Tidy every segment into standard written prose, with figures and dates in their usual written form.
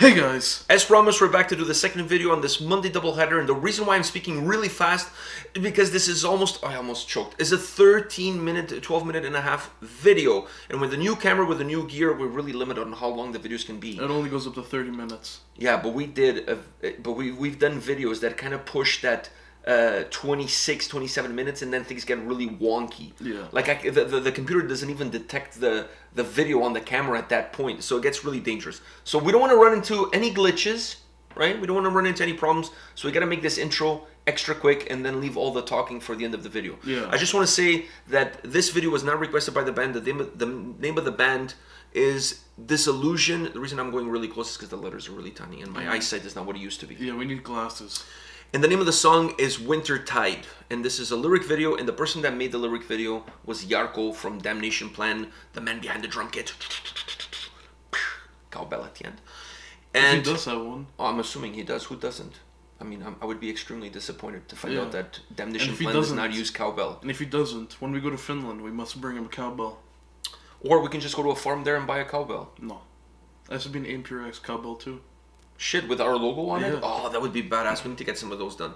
Hey guys! As promised, we're back to do the second video on this Monday doubleheader, and the reason why I'm speaking really fast is because this is I almost choked. It's a 13-minute, 12-minute and a half video, and with a new camera, with a new gear, we're really limited on how long the videos can be. It only goes up to 30 minutes. Yeah, but we've done videos that kind of push that 26, 27 minutes, and then things get really wonky. Yeah. Like the computer doesn't even detect the video on the camera at that point, so it gets really dangerous. So we don't want to run into any glitches, right? We don't want to run into any problems, so we got to make this intro extra quick and then leave all the talking for the end of the video. Yeah. I just want to say that this video was not requested by the band. The name of the band is Disillusion. The reason I'm going really close is because the letters are really tiny and my eyesight is not what it used to be. Yeah, we need glasses. And the name of the song is Wintertide, and this is a lyric video, and the person that made the lyric video was Jarko from Damnation Plan, the man behind the drum kit. Cowbell at the end. And If he does have one. Oh, I'm assuming he does. Who doesn't? I mean, I would be extremely disappointed to find out that Damnation Plan does not use cowbell. And if he doesn't, when we go to Finland, we must bring him a cowbell. Or we can just go to a farm there and buy a cowbell. No. That has to be an A&P-REACTS cowbell too. Shit, with our logo on it? Yeah. Oh, that would be badass. We need to get some of those done.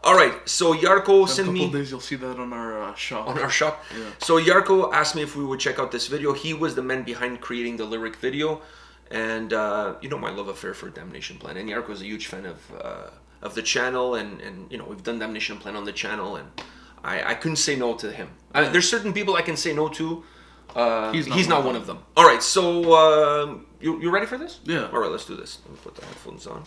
Alright, so Jarko sent me... In a couple days you'll see that on our shop. On our shop? Yeah. So Jarko asked me if we would check out this video. He was the man behind creating the lyric video. And, you know my love affair for Damnation Plan. And Jarko is a huge fan of the channel. And, you know, we've done Damnation Plan on the channel. And I couldn't say no to him. There's certain people I can say no to. He's not one of them. Alright, so you ready for this? Yeah. Alright, let's do this. Let me put the headphones on.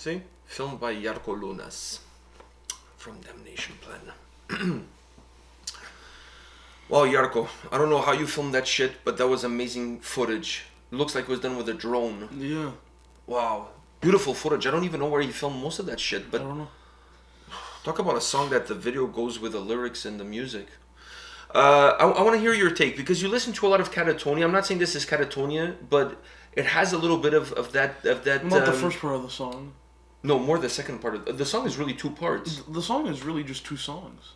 See? Filmed by Jarko Lunas from Damnation Plan. Wow, Jarko, I don't know how you filmed that shit, but that was amazing footage. It looks like it was done with a drone. Yeah. Wow. Beautiful footage. I don't even know where you filmed most of that shit, but I don't know. talk about a song that the video goes with the lyrics and the music. I want to hear your take, because you listen to a lot of Catatonia. I'm not saying this is Catatonia, but it has a little bit of that. Not the first part of the song. No, more the second part of the song is really two parts. The song is really just two songs.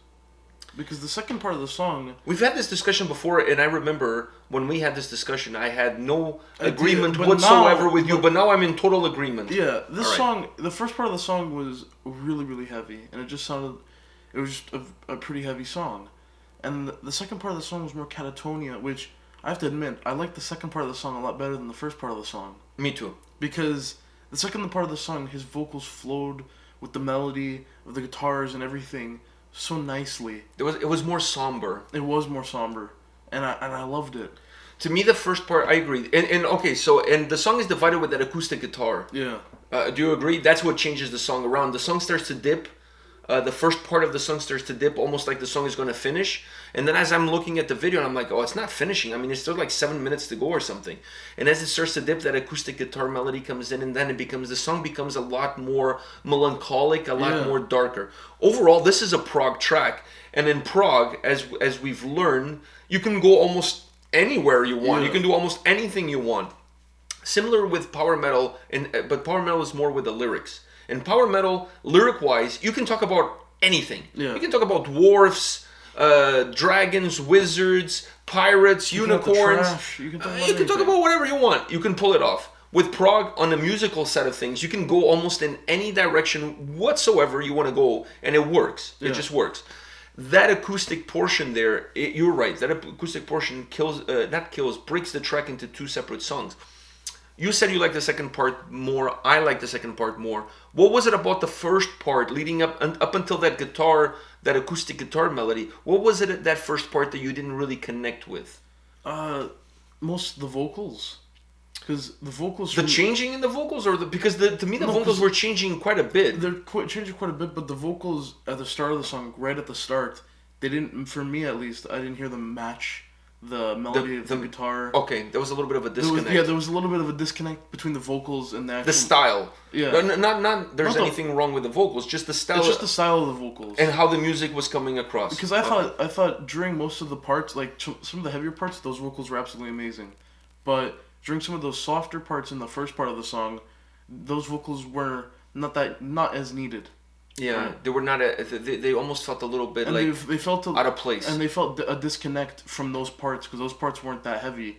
Because the second part of the song... We've had this discussion before, and I remember when we had this discussion, I had no agreement whatsoever with you, but now I'm in total agreement. Yeah, this song, the first part of the song was really, really heavy, and it just sounded... It was just a pretty heavy song. And the second part of the song was more Catatonia, which, I have to admit, I like the second part of the song a lot better than the first part of the song. Me too. Because the second part of the song, his vocals flowed with the melody of the guitars and everything so nicely. It was more somber. It was more somber, and I loved it. To me, the first part, I agree. And okay, so the song is divided with that acoustic guitar. Yeah. Do you agree? That's what changes the song around. The song starts to dip. The first part of the song starts to dip, almost like the song is going to finish. And then as I'm looking at the video, and I'm like, oh, it's not finishing. I mean, it's still like 7 minutes to go or something. And as it starts to dip, that acoustic guitar melody comes in, and then the song becomes a lot more melancholic, a lot more darker. Overall, this is a prog track. And in prog, as we've learned, you can go almost anywhere you want. You can do almost anything you want. Similar with power metal, but power metal is more with the lyrics. In power metal, lyric-wise, you can talk about anything. Yeah. You can talk about dwarfs, dragons, wizards, pirates, unicorns. You can talk about whatever you want. You can pull it off. With prog, on the musical side of things, you can go almost in any direction whatsoever you want to go, and it works. It just works. That acoustic portion there, you're right. That acoustic portion breaks the track into two separate songs. You said you like the second part more. I like the second part more. What was it about the first part leading up until that acoustic guitar melody? What was it that first part that you didn't really connect with? Most of the vocals. Because the vocals... The changing in the vocals? Because to me the vocals were changing quite a bit. They're changing quite a bit, but the vocals at the start of the song, right at the start, they didn't, for me at least, I didn't hear them match the melody of the guitar. Okay, there was a little bit of a disconnect. There was a little bit of a disconnect between the vocals and the actual... The style. Yeah. Not there's anything wrong with the vocals, just the style. It's just the style of the vocals. And how the music was coming across. Because I thought during most of the parts, like some of the heavier parts, those vocals were absolutely amazing. But during some of those softer parts in the first part of the song, those vocals were not as needed. Yeah, they were not. They almost felt a little bit and like they felt out of place, and they felt a disconnect from those parts because those parts weren't that heavy.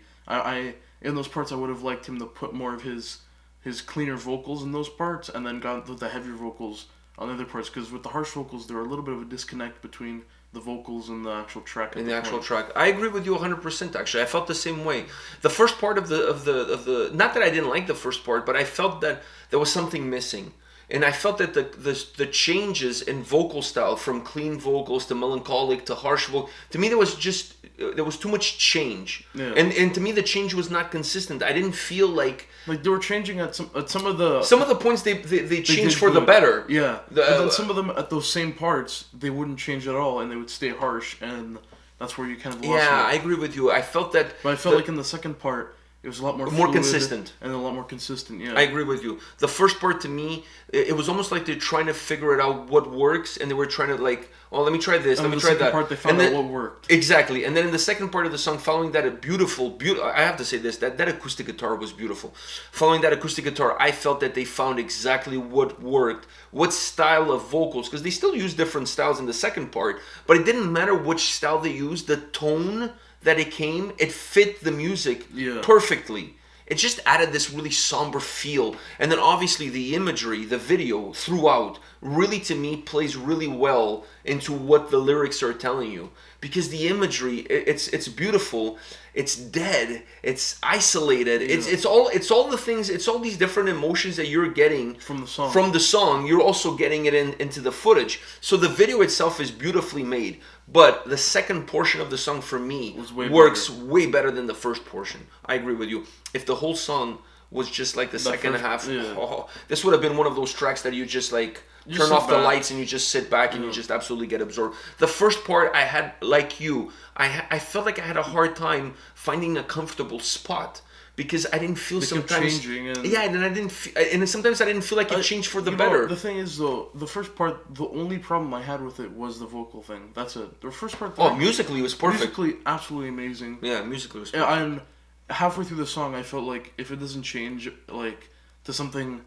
In those parts, I would have liked him to put more of his cleaner vocals in those parts, and then got the heavier vocals on the other parts. Because with the harsh vocals, there were a little bit of a disconnect between the vocals and the actual track. Track, I agree with you 100%. Actually, I felt the same way. The first part of the not that I didn't like the first part, but I felt that there was something missing. And I felt that the changes in vocal style from clean vocals to melancholic to harsh vocal, to me there was too much change. Yeah. And to me the change was not consistent. I didn't feel like they were changing at some of the points they changed for the better. Yeah. But then some of them at those same parts they wouldn't change at all and they would stay harsh, and that's where you kind of lost me. I agree with you. I felt that. But I felt like in the second part it was a lot more consistent. And a lot more consistent, yeah. I agree with you. The first part, to me, it was almost like they're trying to figure it out what works, and they were trying to let me try this, let me try that. And the second part, they found out what worked. Exactly. And then in the second part of the song, following that beautiful, I have to say this, that acoustic guitar was beautiful. Following that acoustic guitar, I felt that they found exactly what worked, what style of vocals, because they still use different styles in the second part, but it didn't matter which style they used, the tone that it fit the music perfectly. It just added this really somber feel. And then obviously the imagery, the video throughout, really to me plays really well into what the lyrics are telling you. Because the imagery, it's beautiful, it's dead, it's isolated, it's all the things, it's all these different emotions that you're getting from the song. From the song, you're also getting it into the footage. So the video itself is beautifully made. But the second portion of the song for me works way better than the first portion. I agree with you. If the whole song was just like the second first, half. Yeah. Oh, this would have been one of those tracks that you just like You turn sit off the back. lights and you just sit back and you just absolutely get absorbed. The first part I had, like you, I felt like I had a hard time finding a comfortable spot. Because I didn't feel They kept sometimes changing and and I didn't and sometimes I didn't feel like it changed for the better. The thing is though, the first part, the only problem I had with it was the vocal thing. That's it. The first part. Musically it was perfect. Musically, absolutely amazing. Yeah, musically it was perfect. And halfway through the song, I felt like if it doesn't change like to something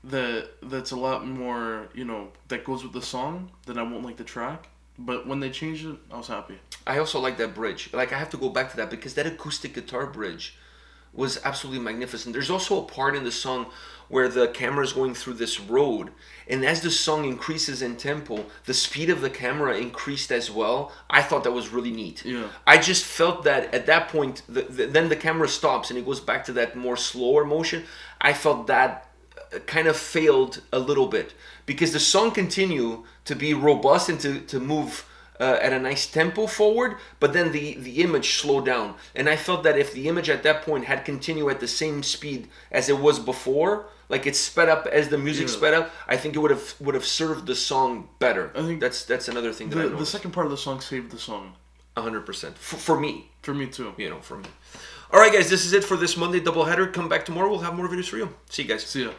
that's a lot more, that goes with the song, then I won't like the track. But when they changed it, I was happy. I also like that bridge. Like I have to go back to that because that acoustic guitar bridge was absolutely magnificent. There's also a part in the song where the camera is going through this road, and as the song increases in tempo, the speed of the camera increased as well. I thought that was really neat. Yeah. I just felt that at that point, then the camera stops and it goes back to that more slower motion. I felt that kind of failed a little bit because the song continued to be robust and to move at a nice tempo forward, but then the image slowed down. And I felt that if the image at that point had continued at the same speed as it was before, like it sped up as the music sped up, I think it would have served the song better. I think that's another thing that I noticed. The second part of the song saved the song. 100%. For me. For me too. For me. All right, guys, this is it for this Monday doubleheader. Come back tomorrow. We'll have more videos for you. See you guys. See ya.